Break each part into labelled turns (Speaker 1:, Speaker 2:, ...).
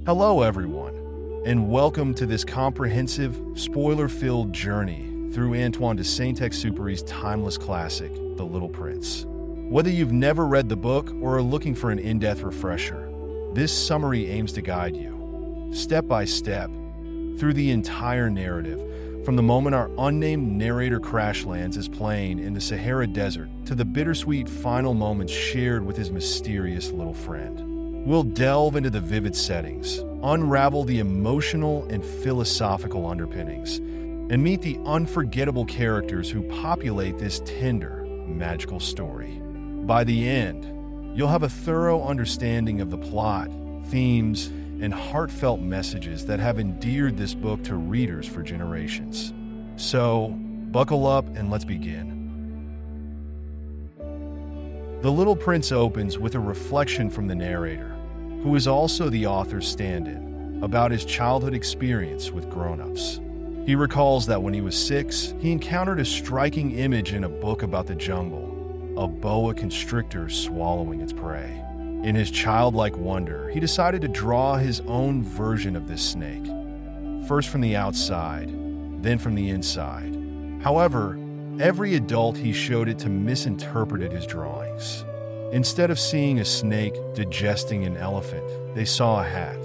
Speaker 1: Hello, everyone, and welcome to this comprehensive, spoiler-filled journey through Antoine de Saint-Exupéry's timeless classic, The Little Prince. Whether you've never read the book or are looking for an in-depth refresher, this summary aims to guide you, step by step, through the entire narrative, from the moment our unnamed narrator crash lands his plane in the Sahara Desert to the bittersweet final moments shared with his mysterious little friend. We'll delve into the vivid settings, unravel the emotional and philosophical underpinnings, and meet the unforgettable characters who populate this tender, magical story. By the end, you'll have a thorough understanding of the plot, themes, and heartfelt messages that have endeared this book to readers for generations. So, buckle up and let's begin. The Little Prince opens with a reflection from the narrator, who is also the author's stand-in, about his childhood experience with grown-ups. He recalls that when he was 6, he encountered a striking image in a book about the jungle, a boa constrictor swallowing its prey. In his childlike wonder, he decided to draw his own version of this snake, first from the outside, then from the inside. However, every adult he showed it to misinterpreted his drawings. Instead of seeing a snake digesting an elephant, they saw a hat.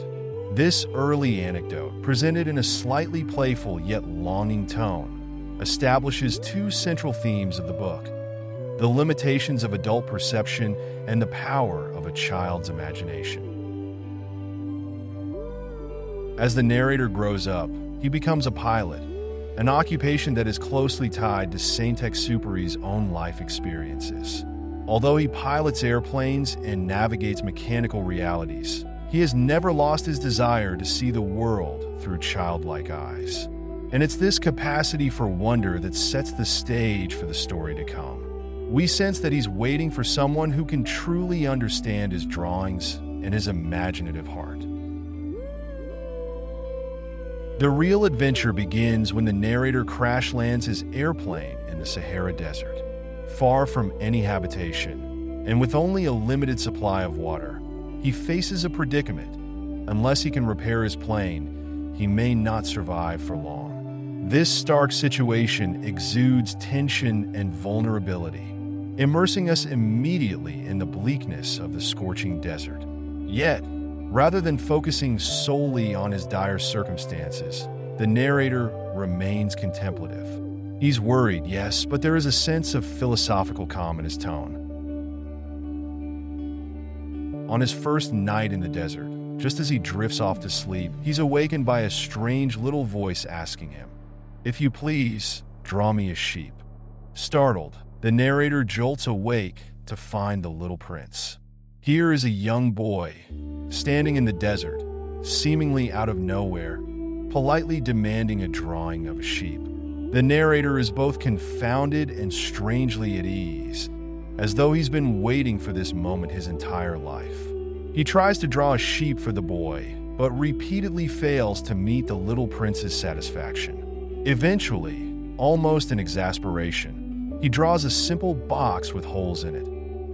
Speaker 1: This early anecdote, presented in a slightly playful yet longing tone, establishes two central themes of the book: the limitations of adult perception and the power of a child's imagination. As the narrator grows up, he becomes a pilot, an occupation that is closely tied to Saint-Exupéry's own life experiences. Although he pilots airplanes and navigates mechanical realities, he has never lost his desire to see the world through childlike eyes. And it's this capacity for wonder that sets the stage for the story to come. We sense that he's waiting for someone who can truly understand his drawings and his imaginative heart. The real adventure begins when the narrator crash lands his airplane in the Sahara Desert. Far from any habitation, and with only a limited supply of water, he faces a predicament. Unless he can repair his plane, he may not survive for long. This stark situation exudes tension and vulnerability, immersing us immediately in the bleakness of the scorching desert. Yet, rather than focusing solely on his dire circumstances, the narrator remains contemplative. He's worried, yes, but there is a sense of philosophical calm in his tone. On his first night in the desert, just as he drifts off to sleep, he's awakened by a strange little voice asking him, "If you please, draw me a sheep." Startled, the narrator jolts awake to find the little prince. Here is a young boy, standing in the desert, seemingly out of nowhere, politely demanding a drawing of a sheep. The narrator is both confounded and strangely at ease, as though he's been waiting for this moment his entire life. He tries to draw a sheep for the boy, but repeatedly fails to meet the little prince's satisfaction. Eventually, almost in exasperation, he draws a simple box with holes in it,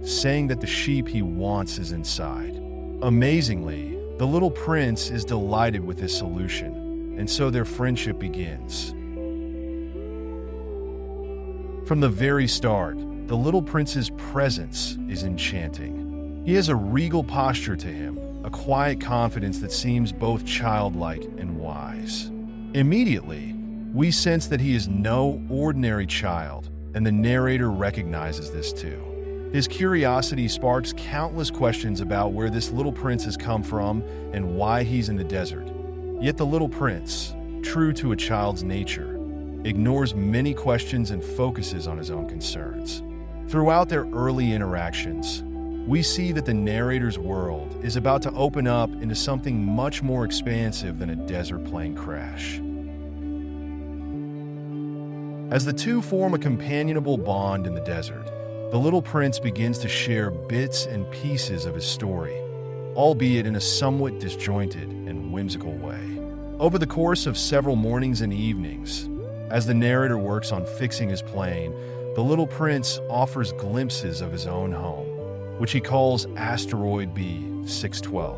Speaker 1: saying that the sheep he wants is inside. Amazingly, the little prince is delighted with this solution, and so their friendship begins. From the very start, the little prince's presence is enchanting. He has a regal posture to him, a quiet confidence that seems both childlike and wise. Immediately, we sense that he is no ordinary child, and the narrator recognizes this too. His curiosity sparks countless questions about where this little prince has come from and why he's in the desert. Yet the little prince, true to a child's nature, ignores many questions and focuses on his own concerns. Throughout their early interactions, we see that the narrator's world is about to open up into something much more expansive than a desert plane crash. As the two form a companionable bond in the desert, the little prince begins to share bits and pieces of his story, albeit in a somewhat disjointed and whimsical way. Over the course of several mornings and evenings, as the narrator works on fixing his plane, the little prince offers glimpses of his own home, which he calls Asteroid B612.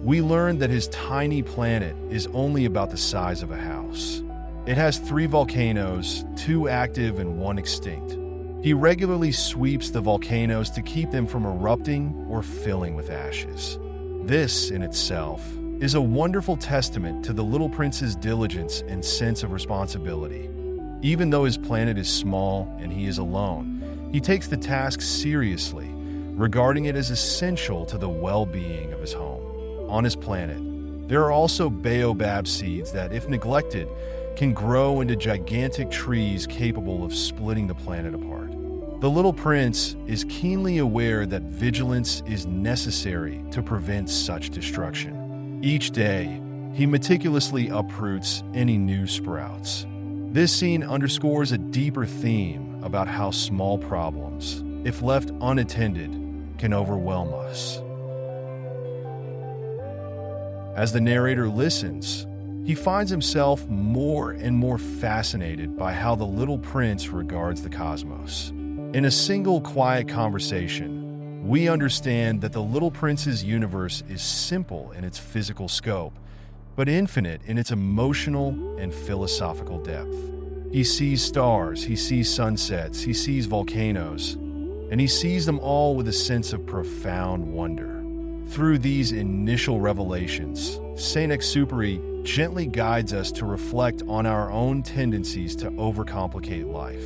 Speaker 1: we learn that his tiny planet is only about the size of a house. It has 3 volcanoes, 2 active and 1 extinct. He regularly sweeps the volcanoes to keep them from erupting or filling with ashes. This, in itself, is a wonderful testament to the little prince's diligence and sense of responsibility. Even though his planet is small and he is alone, he takes the task seriously, regarding it as essential to the well-being of his home. On his planet, there are also baobab seeds that, if neglected, can grow into gigantic trees capable of splitting the planet apart. The little prince is keenly aware that vigilance is necessary to prevent such destruction. Each day, he meticulously uproots any new sprouts. This scene underscores a deeper theme about how small problems, if left unattended, can overwhelm us. As the narrator listens, he finds himself more and more fascinated by how the little prince regards the cosmos. In a single quiet conversation, we understand that the little prince's universe is simple in its physical scope, but infinite in its emotional and philosophical depth. He sees stars, he sees sunsets, he sees volcanoes, and he sees them all with a sense of profound wonder. Through these initial revelations, Saint-Exupéry gently guides us to reflect on our own tendencies to overcomplicate life.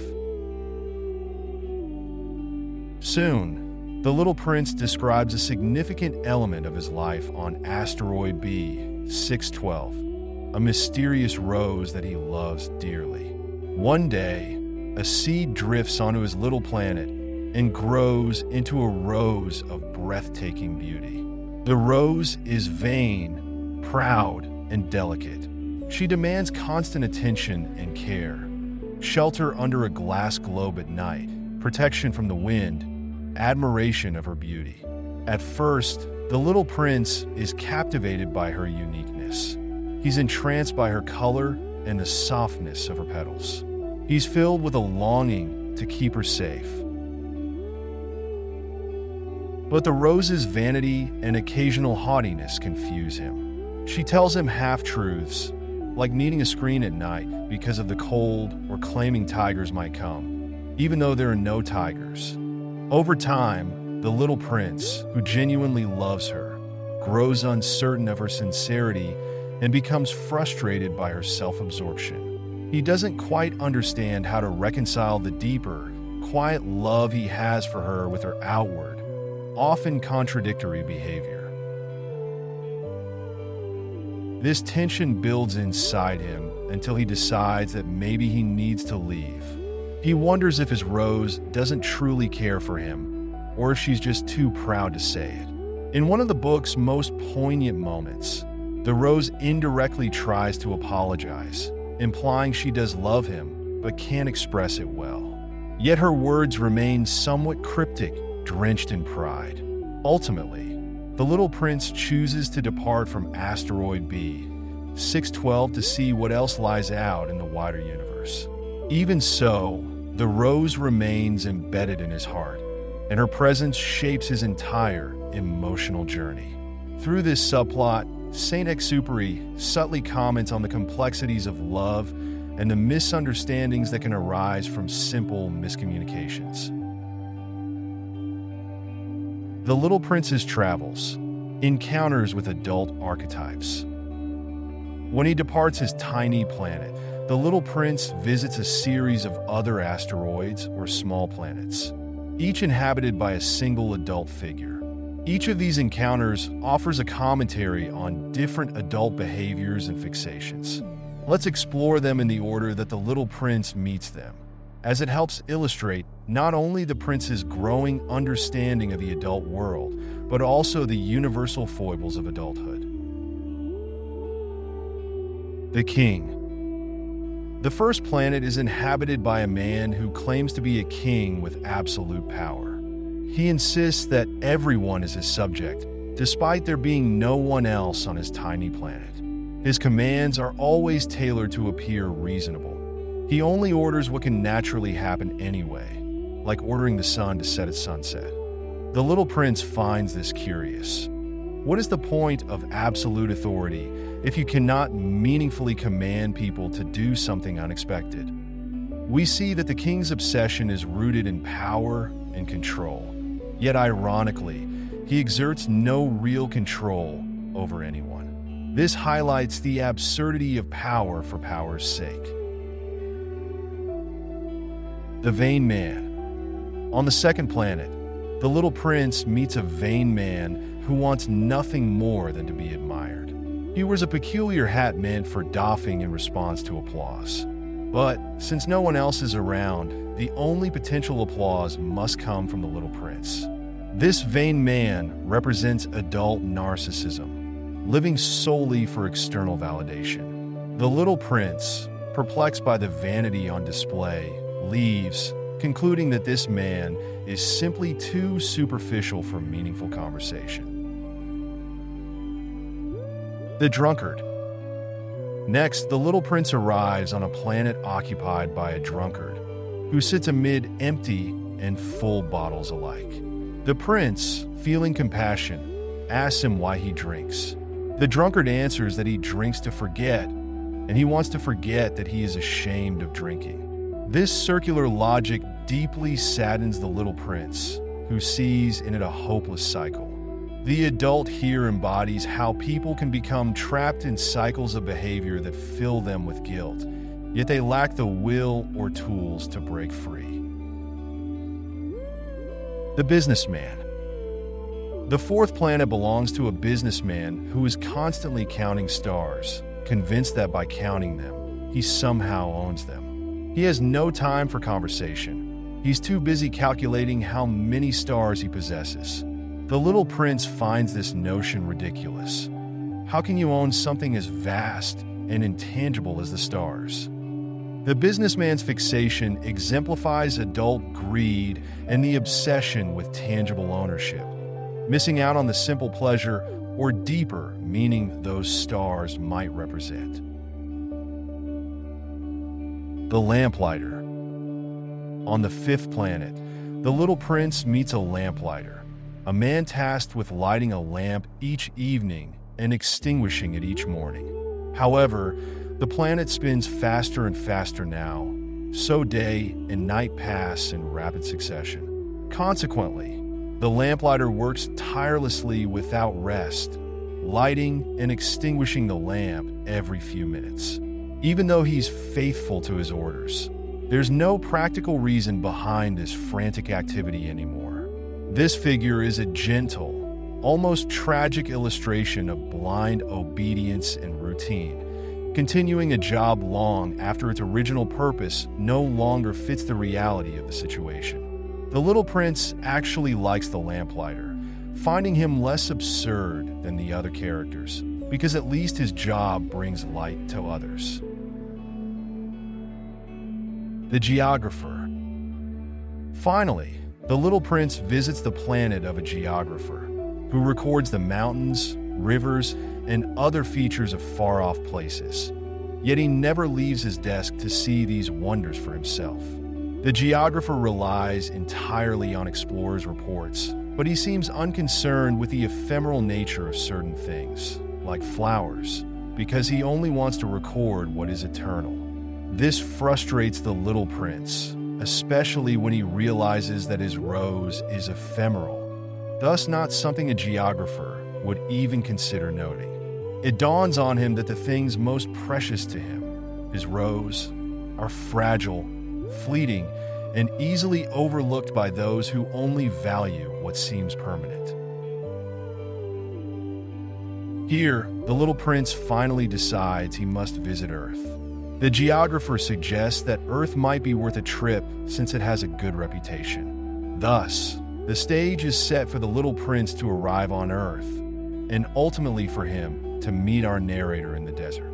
Speaker 1: Soon, the little prince describes a significant element of his life on asteroid B612, a mysterious rose that he loves dearly. One day, a seed drifts onto his little planet and grows into a rose of breathtaking beauty. The rose is vain, proud, and delicate. She demands constant attention and care, shelter under a glass globe at night, protection from the wind, admiration of her beauty. At first, the little prince is captivated by her uniqueness. He's entranced by her color and the softness of her petals. He's filled with a longing to keep her safe. But the rose's vanity and occasional haughtiness confuse him. She tells him half-truths, like needing a screen at night because of the cold or claiming tigers might come, even though there are no tigers. Over time, the little prince, who genuinely loves her, grows uncertain of her sincerity and becomes frustrated by her self-absorption. He doesn't quite understand how to reconcile the deeper, quiet love he has for her with her outward, often contradictory behavior. This tension builds inside him until he decides that maybe he needs to leave. He wonders if his rose doesn't truly care for him, or if she's just too proud to say it. In one of the book's most poignant moments, the rose indirectly tries to apologize, implying she does love him, but can't express it well. Yet her words remain somewhat cryptic, drenched in pride. Ultimately, the little prince chooses to depart from asteroid B612 to see what else lies out in the wider universe. Even so, the rose remains embedded in his heart, and her presence shapes his entire emotional journey. Through this subplot, Saint-Exupéry subtly comments on the complexities of love and the misunderstandings that can arise from simple miscommunications. The Little Prince's travels, encounters with adult archetypes. When he departs his tiny planet, the little prince visits a series of other asteroids or small planets, each inhabited by a single adult figure. Each of these encounters offers a commentary on different adult behaviors and fixations. Let's explore them in the order that the little prince meets them, as it helps illustrate not only the prince's growing understanding of the adult world, but also the universal foibles of adulthood. The King. The first planet is inhabited by a man who claims to be a king with absolute power. He insists that everyone is his subject, despite there being no one else on his tiny planet. His commands are always tailored to appear reasonable. He only orders what can naturally happen anyway, like ordering the sun to set at sunset. The little prince finds this curious. What is the point of absolute authority if you cannot meaningfully command people to do something unexpected? We see that the king's obsession is rooted in power and control. Yet ironically, he exerts no real control over anyone. This highlights the absurdity of power for power's sake. The vain man. On the second planet, the little prince meets a vain man who wants nothing more than to be admired. He wears a peculiar hat meant for doffing in response to applause. But since no one else is around, the only potential applause must come from the little prince. This vain man represents adult narcissism, living solely for external validation. The little prince, perplexed by the vanity on display, leaves, concluding that this man is simply too superficial for meaningful conversation. The drunkard. Next, the little prince arrives on a planet occupied by a drunkard, who sits amid empty and full bottles alike. The prince, feeling compassion, asks him why he drinks. The drunkard answers that he drinks to forget, and he wants to forget that he is ashamed of drinking. This circular logic deeply saddens the little prince, who sees in it a hopeless cycle. The adult here embodies how people can become trapped in cycles of behavior that fill them with guilt, yet they lack the will or tools to break free. The businessman. The fourth planet belongs to a businessman who is constantly counting stars, convinced that by counting them, he somehow owns them. He has no time for conversation. He's too busy calculating how many stars he possesses. The little prince finds this notion ridiculous. How can you own something as vast and intangible as the stars? The businessman's fixation exemplifies adult greed and the obsession with tangible ownership, missing out on the simple pleasure or deeper meaning those stars might represent. The lamplighter. On the fifth planet, the little prince meets a lamplighter, a man tasked with lighting a lamp each evening and extinguishing it each morning. However, the planet spins faster and faster now, so day and night pass in rapid succession. Consequently, the lamplighter works tirelessly without rest, lighting and extinguishing the lamp every few minutes. Even though he's faithful to his orders, there's no practical reason behind this frantic activity anymore. This figure is a gentle, almost tragic illustration of blind obedience and routine, continuing a job long after its original purpose no longer fits the reality of the situation. The little prince actually likes the lamplighter, finding him less absurd than the other characters, because at least his job brings light to others. The geographer. Finally, the little prince visits the planet of a geographer, who records the mountains, rivers, and other features of far-off places. Yet he never leaves his desk to see these wonders for himself. The geographer relies entirely on explorers' reports, but he seems unconcerned with the ephemeral nature of certain things, like flowers, because he only wants to record what is eternal. This frustrates the little prince, especially when he realizes that his rose is ephemeral, thus not something a geographer would even consider noting. It dawns on him that the things most precious to him, his rose, are fragile, fleeting, and easily overlooked by those who only value what seems permanent. Here, the little prince finally decides he must visit Earth. The geographer suggests that Earth might be worth a trip since it has a good reputation. Thus, the stage is set for the little prince to arrive on Earth, and ultimately for him to meet our narrator in the desert.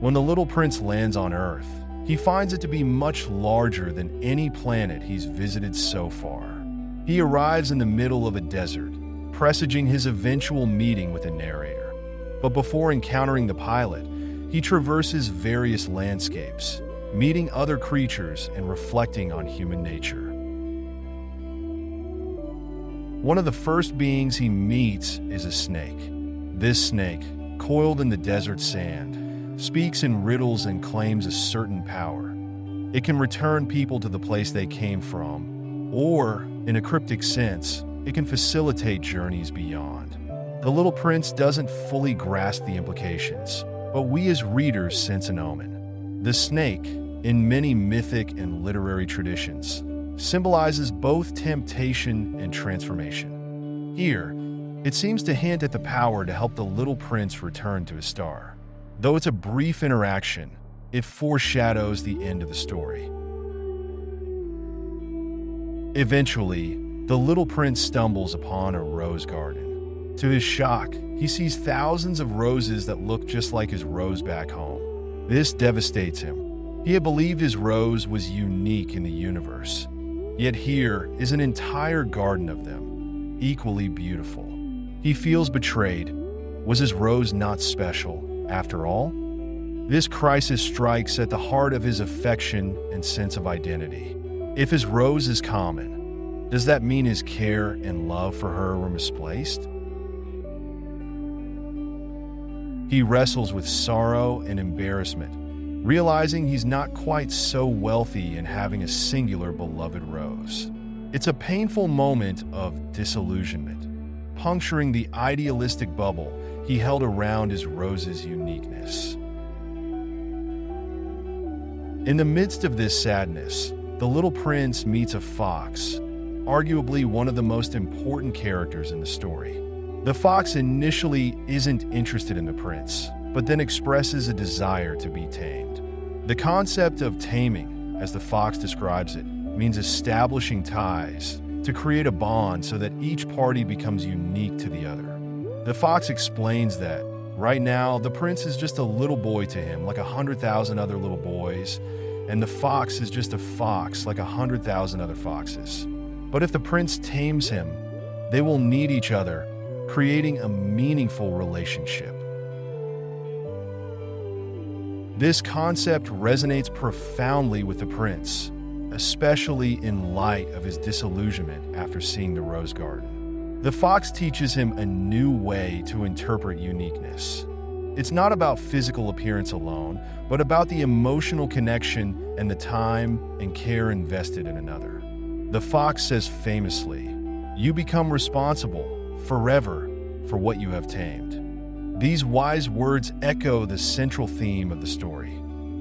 Speaker 1: When the little prince lands on Earth, he finds it to be much larger than any planet he's visited so far. He arrives in the middle of a desert, presaging his eventual meeting with the narrator. But before encountering the pilot, he traverses various landscapes, meeting other creatures and reflecting on human nature. One of the first beings he meets is a snake. This snake, coiled in the desert sand, speaks in riddles and claims a certain power. It can return people to the place they came from, or, in a cryptic sense, it can facilitate journeys beyond. The little prince doesn't fully grasp the implications, but we as readers sense an omen. The snake, in many mythic and literary traditions, symbolizes both temptation and transformation. Here, it seems to hint at the power to help the little prince return to his star. Though it's a brief interaction, it foreshadows the end of the story. Eventually, the little prince stumbles upon a rose garden. To his shock, he sees thousands of roses that look just like his rose back home. This devastates him. He had believed his rose was unique in the universe. Yet here is an entire garden of them, equally beautiful. He feels betrayed. Was his rose not special, after all? This crisis strikes at the heart of his affection and sense of identity. If his rose is common, does that mean his care and love for her were misplaced? He wrestles with sorrow and embarrassment, realizing he's not quite so wealthy in having a singular beloved rose. It's a painful moment of disillusionment, puncturing the idealistic bubble he held around his rose's uniqueness. In the midst of this sadness, the little prince meets a fox, arguably one of the most important characters in the story. The fox initially isn't interested in the prince, but then expresses a desire to be tamed. The concept of taming, as the fox describes it, means establishing ties to create a bond so that each party becomes unique to the other. The fox explains that, right now, the prince is just a little boy to him, like 100,000 other little boys, and the fox is just a fox, like 100,000 other foxes. But if the prince tames him, they will need each other, creating a meaningful relationship. This concept resonates profoundly with the prince, especially in light of his disillusionment after seeing the rose garden. The fox teaches him a new way to interpret uniqueness. It's not about physical appearance alone, but about the emotional connection and the time and care invested in another. The fox says famously, "You become responsible forever for what you have tamed." These wise words echo the central theme of the story.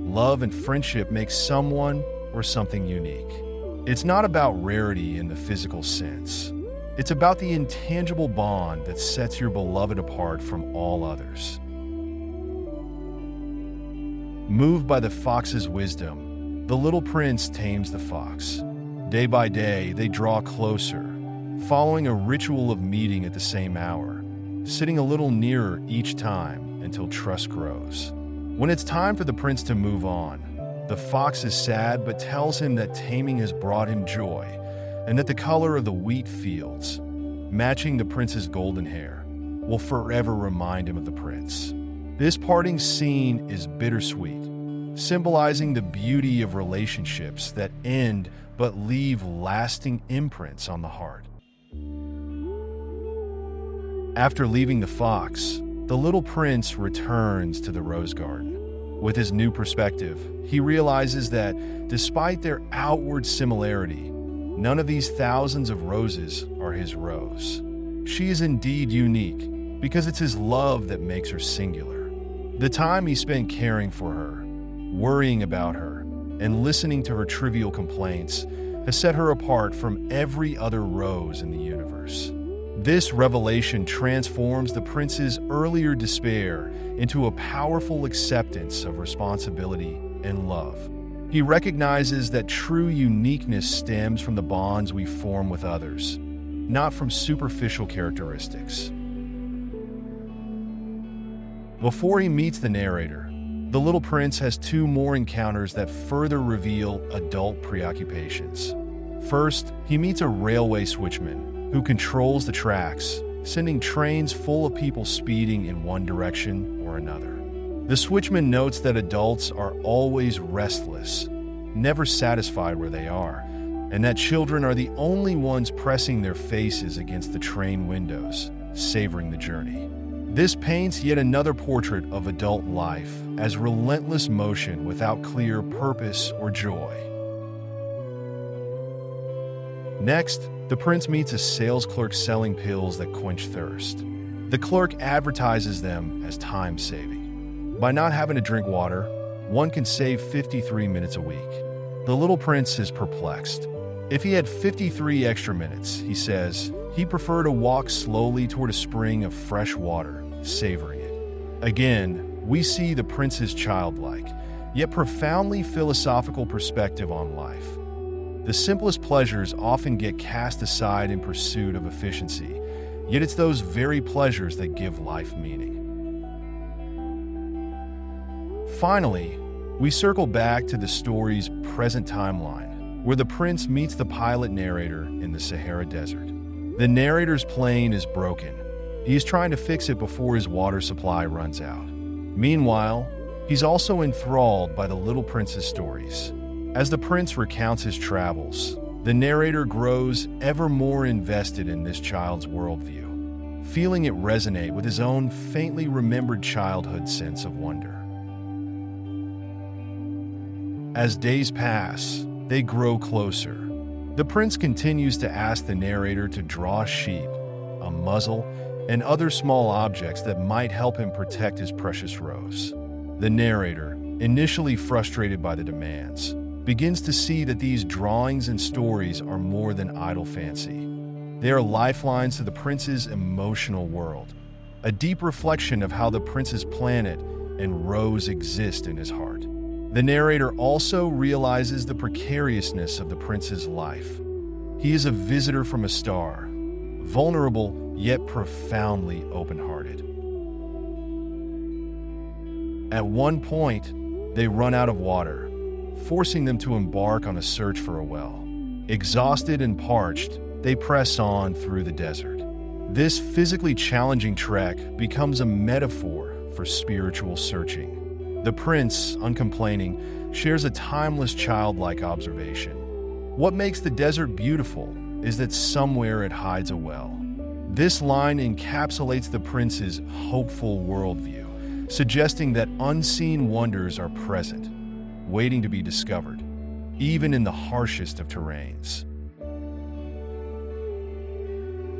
Speaker 1: Love and friendship make someone or something unique. It's not about rarity in the physical sense. It's about the intangible bond that sets your beloved apart from all others. Moved by the fox's wisdom, the little prince tames the fox. Day by day, they draw closer, following a ritual of meeting at the same hour, sitting a little nearer each time until trust grows. When it's time for the prince to move on, the fox is sad but tells him that taming has brought him joy and that the color of the wheat fields, matching the prince's golden hair, will forever remind him of the prince. This parting scene is bittersweet, symbolizing the beauty of relationships that end but leave lasting imprints on the heart. After leaving the fox, the little prince returns to the rose garden. With his new perspective, he realizes that, despite their outward similarity, none of these thousands of roses are his rose. She is indeed unique, because it's his love that makes her singular. The time he spent caring for her, worrying about her, and listening to her trivial complaints has set her apart from every other rose in the universe. This revelation transforms the prince's earlier despair into a powerful acceptance of responsibility and love. He recognizes that true uniqueness stems from the bonds we form with others, not from superficial characteristics. Before he meets the narrator, the little prince has two more encounters that further reveal adult preoccupations. First, he meets a railway switchman who controls the tracks, sending trains full of people speeding in one direction or another. The switchman notes that adults are always restless, never satisfied where they are, and that children are the only ones pressing their faces against the train windows, savoring the journey. This paints yet another portrait of adult life as relentless motion without clear purpose or joy. Next, the prince meets a sales clerk selling pills that quench thirst. The clerk advertises them as time-saving. By not having to drink water, one can save 53 minutes a week. The little prince is perplexed. If he had 53 extra minutes, he says, he'd prefer to walk slowly toward a spring of fresh water, savoring it. Again, we see the prince's childlike, yet profoundly philosophical perspective on life. The simplest pleasures often get cast aside in pursuit of efficiency, yet it's those very pleasures that give life meaning. Finally, we circle back to the story's present timeline, where the prince meets the pilot narrator in the Sahara Desert. The narrator's plane is broken. He is trying to fix it before his water supply runs out. Meanwhile, he's also enthralled by the little prince's stories. As the prince recounts his travels, the narrator grows ever more invested in this child's worldview, feeling it resonate with his own faintly remembered childhood sense of wonder. As days pass, they grow closer. The prince continues to ask the narrator to draw sheep, a muzzle, and other small objects that might help him protect his precious rose. The narrator, initially frustrated by the demands, begins to see that these drawings and stories are more than idle fancy. They are lifelines to the prince's emotional world, a deep reflection of how the prince's planet and rose exist in his heart. The narrator also realizes the precariousness of the prince's life. He is a visitor from a star, vulnerable yet profoundly open-hearted. At one point, they run out of water, forcing them to embark on a search for a well. Exhausted and parched, they press on through the desert. This physically challenging trek becomes a metaphor for spiritual searching. The prince, uncomplaining, shares a timeless childlike observation. What makes the desert beautiful is that somewhere it hides a well. This line encapsulates the prince's hopeful worldview, suggesting that unseen wonders are present, waiting to be discovered, even in the harshest of terrains.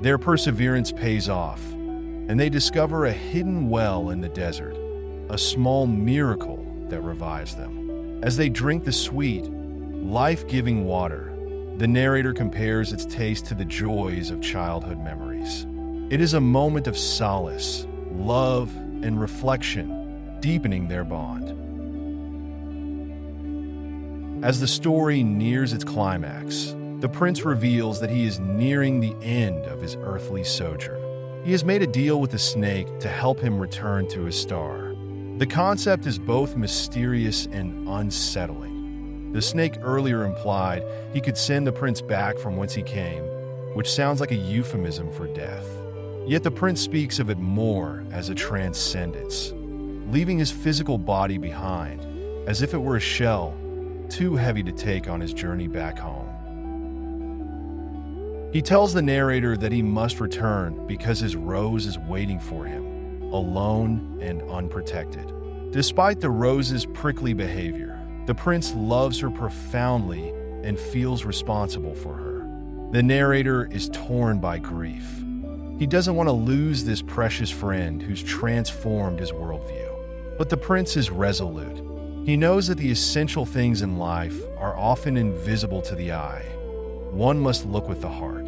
Speaker 1: Their perseverance pays off, and they discover a hidden well in the desert, a small miracle that revives them. As they drink the sweet, life-giving water, the narrator compares its taste to the joys of childhood memories. It is a moment of solace, love, and reflection, deepening their bond. As the story nears its climax, the prince reveals that he is nearing the end of his earthly sojourn. He has made a deal with the snake to help him return to his star. The concept is both mysterious and unsettling. The snake earlier implied he could send the prince back from whence he came, which sounds like a euphemism for death. Yet the prince speaks of it more as a transcendence, leaving his physical body behind, as if it were a shell, too heavy to take on his journey back home. He tells the narrator that he must return because his rose is waiting for him, alone and unprotected. Despite the rose's prickly behavior, the prince loves her profoundly and feels responsible for her. The narrator is torn by grief. He doesn't want to lose this precious friend who's transformed his worldview. But the prince is resolute. He knows that the essential things in life are often invisible to the eye. One must look with the heart.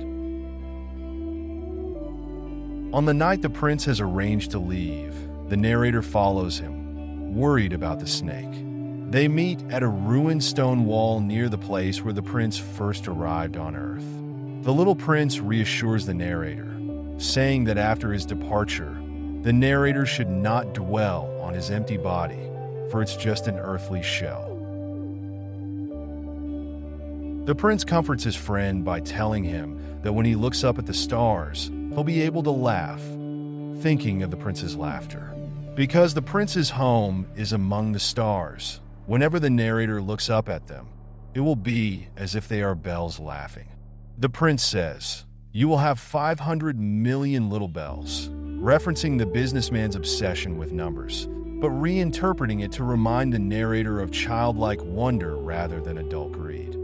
Speaker 1: On the night the prince has arranged to leave, the narrator follows him, worried about the snake. They meet at a ruined stone wall near the place where the prince first arrived on Earth. The little prince reassures the narrator, saying that after his departure, the narrator should not dwell on his empty body, for it's just an earthly shell. The prince comforts his friend by telling him that when he looks up at the stars, he'll be able to laugh, thinking of the prince's laughter. Because the prince's home is among the stars, whenever the narrator looks up at them, it will be as if they are bells laughing. The prince says, "You will have 500 million little bells," referencing the businessman's obsession with numbers, but reinterpreting it to remind the narrator of childlike wonder rather than adult greed.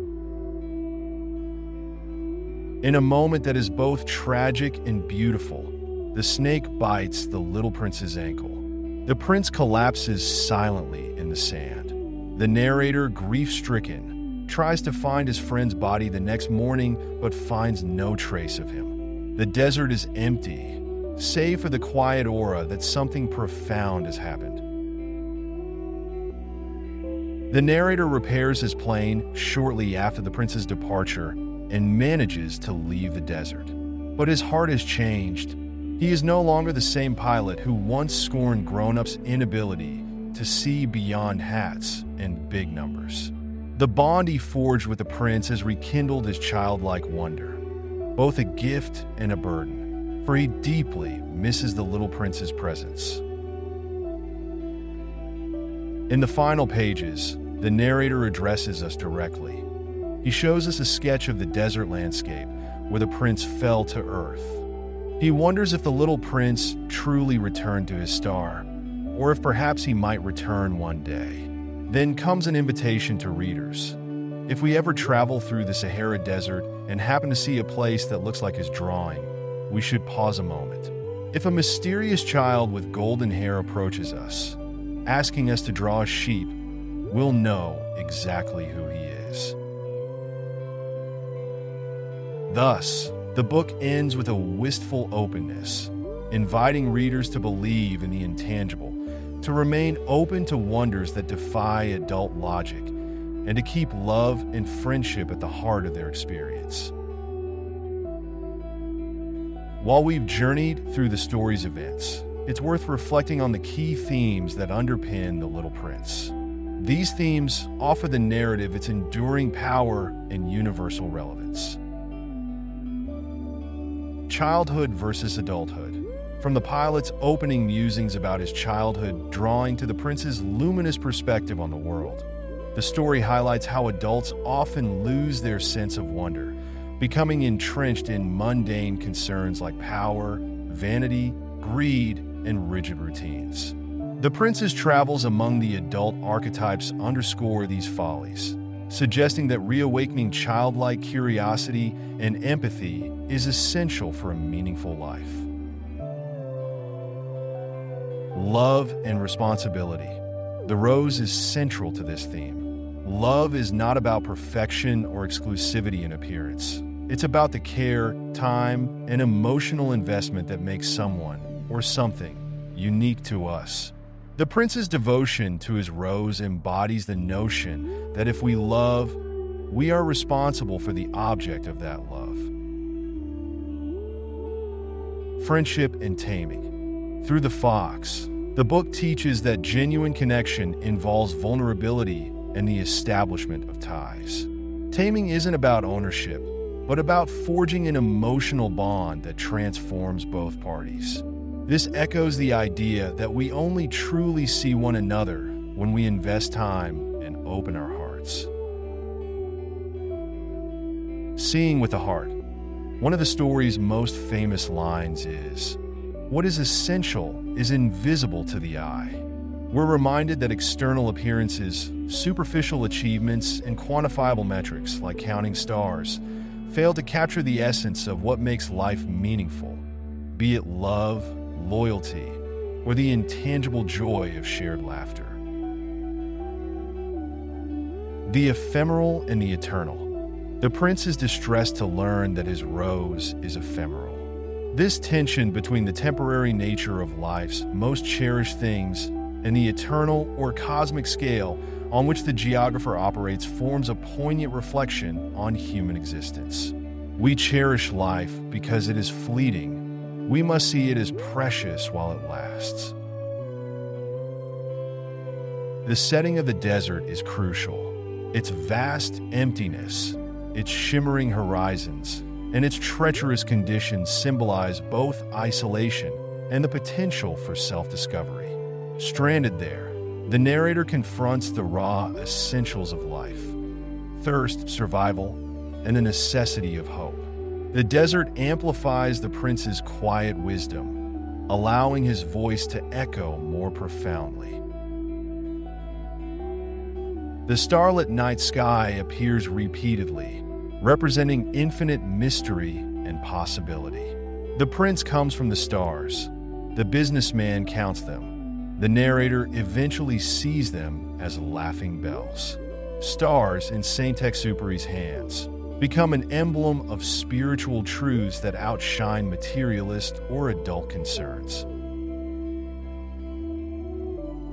Speaker 1: In a moment that is both tragic and beautiful, the snake bites the little prince's ankle. The prince collapses silently in the sand. The narrator, grief-stricken, tries to find his friend's body the next morning but finds no trace of him. The desert is empty, save for the quiet aura that something profound has happened. The narrator repairs his plane shortly after the prince's departure and manages to leave the desert. But his heart has changed. He is no longer the same pilot who once scorned grown-ups' inability to see beyond hats and big numbers. The bond he forged with the prince has rekindled his childlike wonder, both a gift and a burden, for he deeply misses the little prince's presence. In the final pages, the narrator addresses us directly. He shows us a sketch of the desert landscape where the prince fell to earth. He wonders if the little prince truly returned to his star, or if perhaps he might return one day. Then comes an invitation to readers. If we ever travel through the Sahara Desert and happen to see a place that looks like his drawing, we should pause a moment. If a mysterious child with golden hair approaches us, asking us to draw a sheep, we'll know exactly who he is. Thus, the book ends with a wistful openness, inviting readers to believe in the intangible, to remain open to wonders that defy adult logic, and to keep love and friendship at the heart of their experience. While we've journeyed through the story's events, it's worth reflecting on the key themes that underpin The Little Prince. These themes offer the narrative its enduring power and universal relevance. Childhood versus adulthood. From the pilot's opening musings about his childhood drawing to the prince's luminous perspective on the world, the story highlights how adults often lose their sense of wonder, becoming entrenched in mundane concerns like power, vanity, greed, and rigid routines. The prince's travels among the adult archetypes underscore these follies, suggesting that reawakening childlike curiosity and empathy is essential for a meaningful life. Love and responsibility. The rose is central to this theme. Love is not about perfection or exclusivity in appearance. It's about the care, time, and emotional investment that makes someone, or something, unique to us. The prince's devotion to his rose embodies the notion that if we love, we are responsible for the object of that love. Friendship and taming. Through the fox, the book teaches that genuine connection involves vulnerability and the establishment of ties. Taming isn't about ownership, but about forging an emotional bond that transforms both parties. This echoes the idea that we only truly see one another when we invest time and open our hearts. Seeing with the heart. One of the story's most famous lines is, "What is essential is invisible to the eye." We're reminded that external appearances, superficial achievements, and quantifiable metrics like counting stars fail to capture the essence of what makes life meaningful, be it love, loyalty, or the intangible joy of shared laughter. The ephemeral and the eternal. The prince is distressed to learn that his rose is ephemeral. This tension between the temporary nature of life's most cherished things and the eternal or cosmic scale on which the geographer operates forms a poignant reflection on human existence. We cherish life because it is fleeting. We must see it as precious while it lasts. The setting of the desert is crucial. Its vast emptiness, its shimmering horizons, and its treacherous conditions symbolize both isolation and the potential for self-discovery. Stranded there, the narrator confronts the raw essentials of life: thirst, survival, and the necessity of hope. The desert amplifies the prince's quiet wisdom, allowing his voice to echo more profoundly. The starlit night sky appears repeatedly, representing infinite mystery and possibility. The prince comes from the stars. The businessman counts them. The narrator eventually sees them as laughing bells. Stars in Saint-Exupéry's hands become an emblem of spiritual truths that outshine materialist or adult concerns.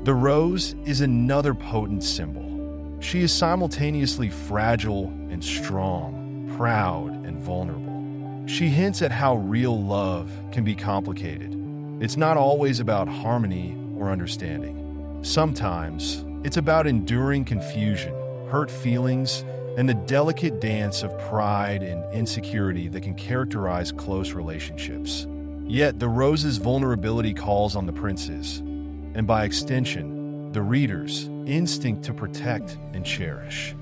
Speaker 1: The rose is another potent symbol. She is simultaneously fragile and strong, proud and vulnerable. She hints at how real love can be complicated. It's not always about harmony or understanding. Sometimes it's about enduring confusion, hurt feelings, and the delicate dance of pride and insecurity that can characterize close relationships. Yet the rose's vulnerability calls on the prince's, and by extension, the reader's, instinct to protect and cherish.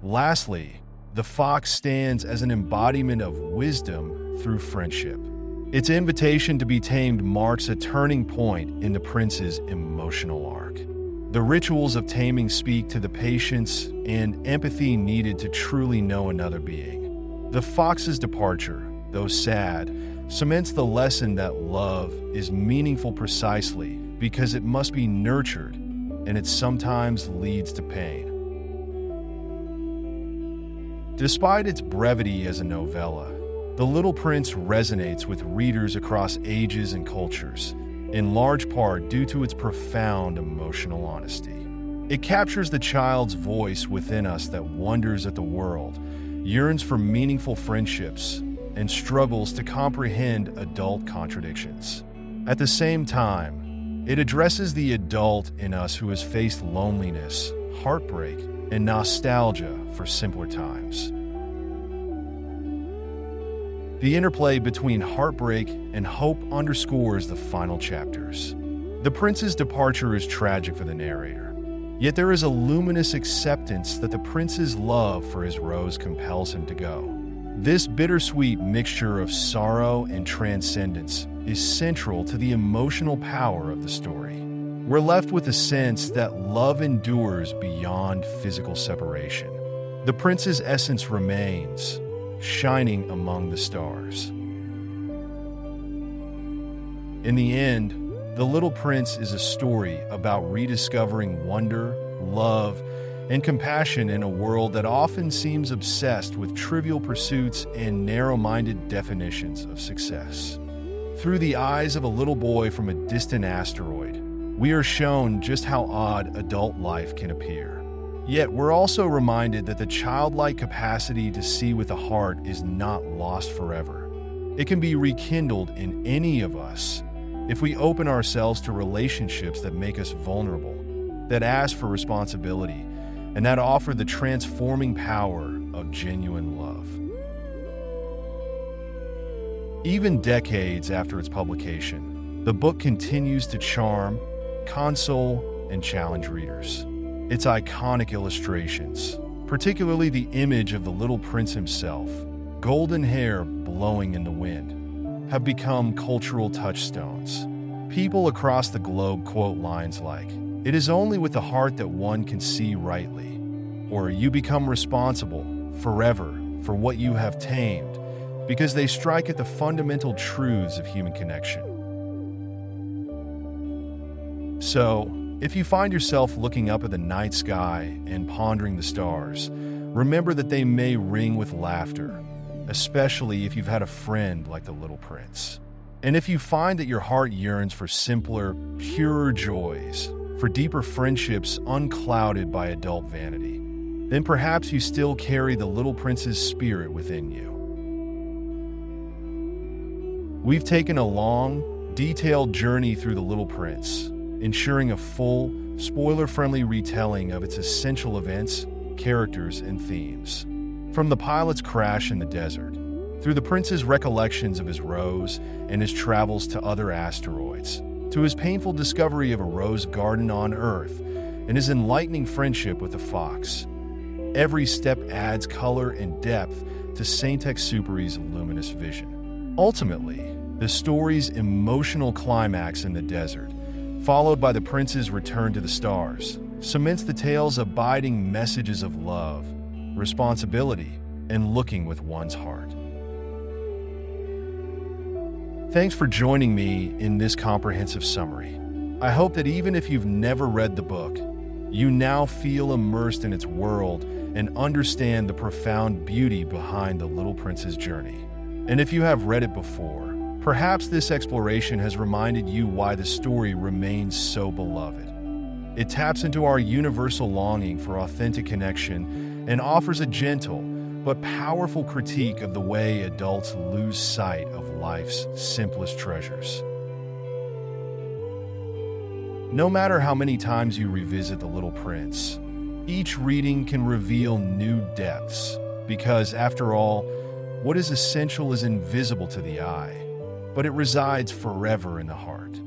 Speaker 1: Lastly, the fox stands as an embodiment of wisdom through friendship. Its invitation to be tamed marks a turning point in the prince's emotional arc. The rituals of taming speak to the patience and empathy needed to truly know another being. The fox's departure, though sad, cements the lesson that love is meaningful precisely because it must be nurtured, and it sometimes leads to pain. Despite its brevity as a novella, The Little Prince resonates with readers across ages and cultures, in large part due to its profound emotional honesty. It captures the child's voice within us that wonders at the world, yearns for meaningful friendships, and struggles to comprehend adult contradictions. At the same time, it addresses the adult in us who has faced loneliness, heartbreak, and nostalgia for simpler times. The interplay between heartbreak and hope underscores the final chapters. The prince's departure is tragic for the narrator, yet there is a luminous acceptance that the prince's love for his rose compels him to go. This bittersweet mixture of sorrow and transcendence is central to the emotional power of the story. We're left with a sense that love endures beyond physical separation. The prince's essence remains, shining among the stars. In the end, The Little Prince is a story about rediscovering wonder, love, and compassion in a world that often seems obsessed with trivial pursuits and narrow-minded definitions of success. Through the eyes of a little boy from a distant asteroid, we are shown just how odd adult life can appear. Yet we're also reminded that the childlike capacity to see with the heart is not lost forever. It can be rekindled in any of us if we open ourselves to relationships that make us vulnerable, that ask for responsibility, and that offer the transforming power of genuine love. Even decades after its publication, the book continues to charm, console, and challenge readers. Its iconic illustrations, particularly the image of the little prince himself, golden hair blowing in the wind, have become cultural touchstones. People across the globe quote lines like, "It is only with the heart that one can see rightly," or "You become responsible forever for what you have tamed," because they strike at the fundamental truths of human connection. So, if you find yourself looking up at the night sky and pondering the stars, remember that they may ring with laughter, especially if you've had a friend like the Little Prince. And if you find that your heart yearns for simpler, purer joys, for deeper friendships unclouded by adult vanity, then perhaps you still carry the Little Prince's spirit within you. We've taken a long, detailed journey through The Little Prince, ensuring a full, spoiler-friendly retelling of its essential events, characters, and themes. From the pilot's crash in the desert, through the prince's recollections of his rose and his travels to other asteroids, to his painful discovery of a rose garden on Earth, and his enlightening friendship with the fox. Every step adds color and depth to Saint-Exupéry's luminous vision. Ultimately, the story's emotional climax in the desert, followed by the prince's return to the stars, cements the tale's abiding messages of love, responsibility, and looking with one's heart. Thanks for joining me in this comprehensive summary. I hope that even if you've never read the book, you now feel immersed in its world and understand the profound beauty behind the Little Prince's journey. And if you have read it before, perhaps this exploration has reminded you why the story remains so beloved. It taps into our universal longing for authentic connection and offers a gentle but powerful critique of the way adults lose sight of life's simplest treasures. No matter how many times you revisit The Little Prince, each reading can reveal new depths, because, after all, what is essential is invisible to the eye, but it resides forever in the heart.